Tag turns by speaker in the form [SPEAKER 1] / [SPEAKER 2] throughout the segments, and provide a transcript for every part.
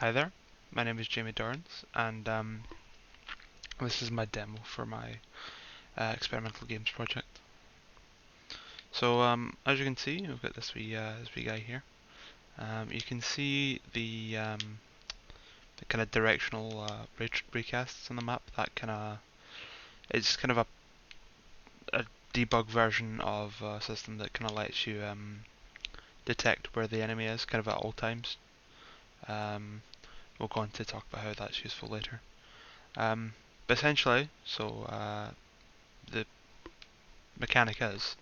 [SPEAKER 1] Hi there, my name is Jamie Dorrance, and this is my demo for my experimental games project. So as you can see, we've got this wee guy here. You can see the kind of directional recasts on the map. That kind of it's kind of a debug version of a system that kind of lets you detect where the enemy is, kind of at all times. Um, we'll go on to talk about how that's useful later. But essentially, the mechanic is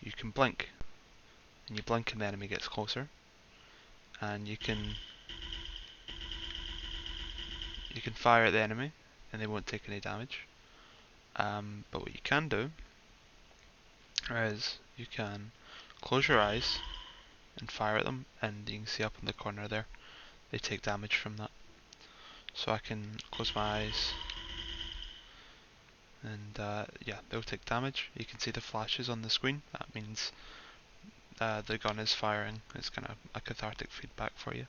[SPEAKER 1] you can blink, and you blink and the enemy gets closer, and you can fire at the enemy and they won't take any damage. But what you can do is you can close your eyes and fire at them, and you can see up in the corner there they take damage from that. So I can close my eyes and yeah, they'll take damage. You can see the flashes on the screen. That means the gun is firing. It's kind of a cathartic feedback for you.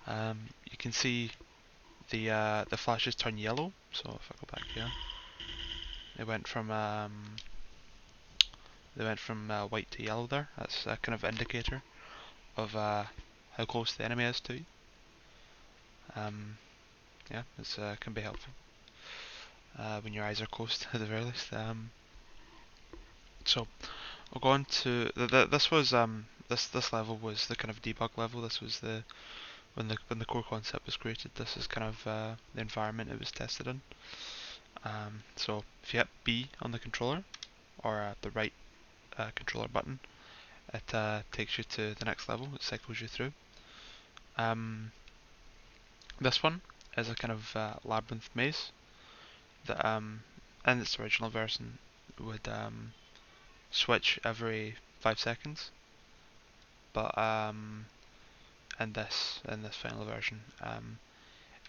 [SPEAKER 1] You can see the flashes turn yellow. So if I go back here, they went from white to yellow there. That's a kind of indicator of how close the enemy is to you. Yeah, it can be helpful when your eyes are closed at the very least. So I'll go on to this was this level was the kind of debug level. This was the when the core concept was created. This is kind of the environment it was tested in. So if you hit B on the controller or the right controller button, it takes you to the next level. It cycles you through. Um, this one is a kind of labyrinth maze that, in its original version, would switch every 5 seconds, but in this final version,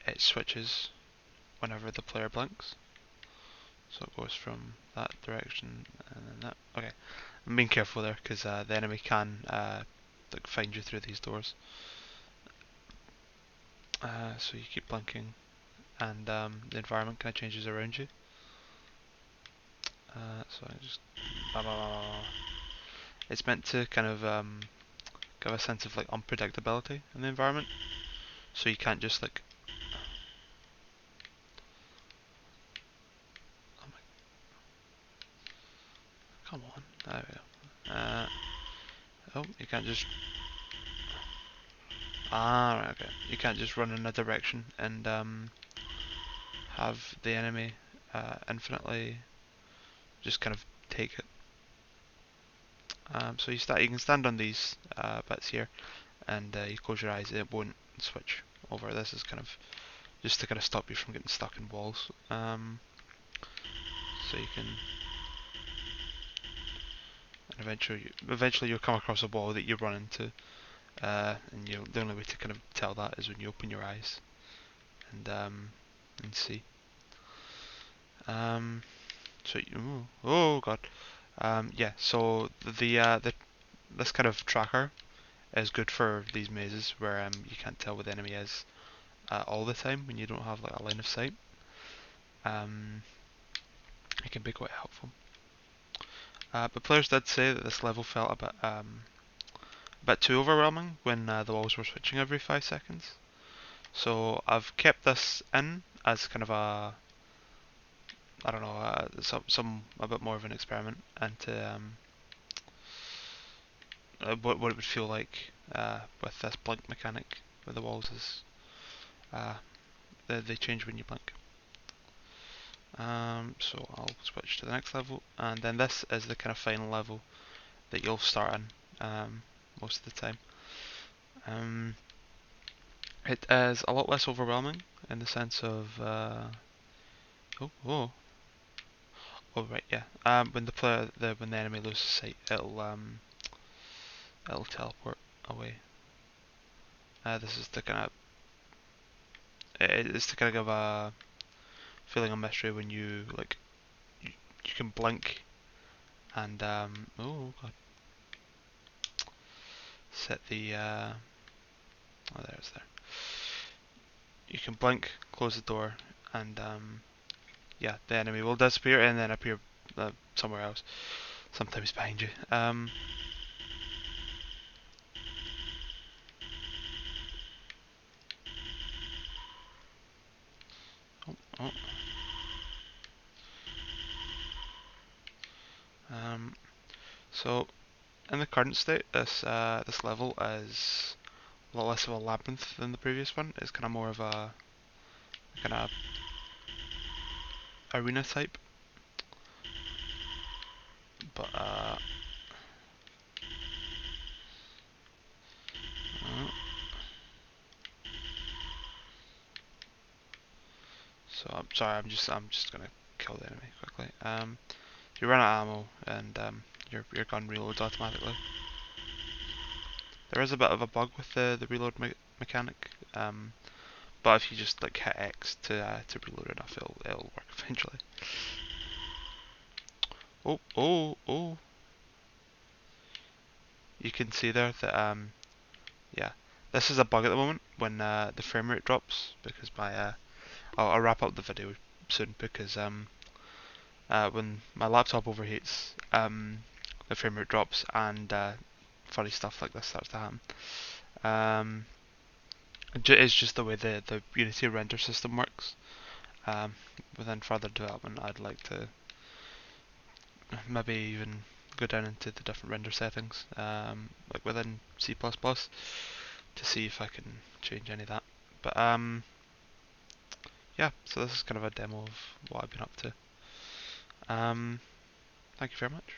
[SPEAKER 1] it switches whenever the player blinks. So it goes from that direction and then that. Okay, I'm being careful there because the enemy can like find you through these doors. So you keep blinking, and the environment kind of changes around you. So I just blah, blah, blah, blah. It's meant to kind of give a sense of like unpredictability in the environment, so you can't just like. Oh my, come on, there we go. Oh, you can't just. Ah, right, okay. You can't just run in a direction and have the enemy infinitely just kind of take it. So you can stand on these bits here, and you close your eyes. It won't switch over. This is kind of just to kind of stop you from getting stuck in walls. So you can, and eventually you'll come across a wall that you run into, and the only way to kind of tell that is when you open your eyes and see. Um, oh god. Yeah. So the this kind of tracker is good for these mazes where you can't tell where the enemy is all the time when you don't have like a line of sight. Um, it can be quite helpful. But players did say that this level felt a bit too overwhelming when the walls were switching every 5 seconds. So I've kept this in as kind of a, I don't know, some a bit more of an experiment into what it would feel like with this blink mechanic, where the walls is uh, they change when you blink. So I'll switch to the next level, and then this is the kind of final level that you'll start in most of the time. Um, it is a lot less overwhelming in the sense of oh, oh, oh, right, yeah. When the enemy loses sight, it'll teleport away. This is to kind of it's to kind of give a feeling of mystery when you like you can blink and oh god, set the oh there it's there. you can blink, close the door, and yeah, the enemy will disappear and then appear somewhere else, sometimes behind you. Oh, oh. So in the current state, this level is a lot less of a labyrinth than the previous one. It's kind of more of a kind of arena type, but uh, so I'm sorry, I'm just gonna kill the enemy quickly. You run out of ammo and your gun reloads automatically. There is a bit of a bug with the reload mechanic, but if you just like hit X to reload enough, it'll work eventually. Oh, oh, oh! You can see there that yeah, this is a bug at the moment when the frame rate drops because my I'll wrap up the video soon because when my laptop overheats, the frame rate drops and funny stuff like this starts to happen. Um, it's just the way the Unity render system works. Um, Within further development, I'd like to maybe even go down into the different render settings, like within C++, to see if I can change any of that. But yeah, so this is kind of a demo of what I've been up to. Thank you very much.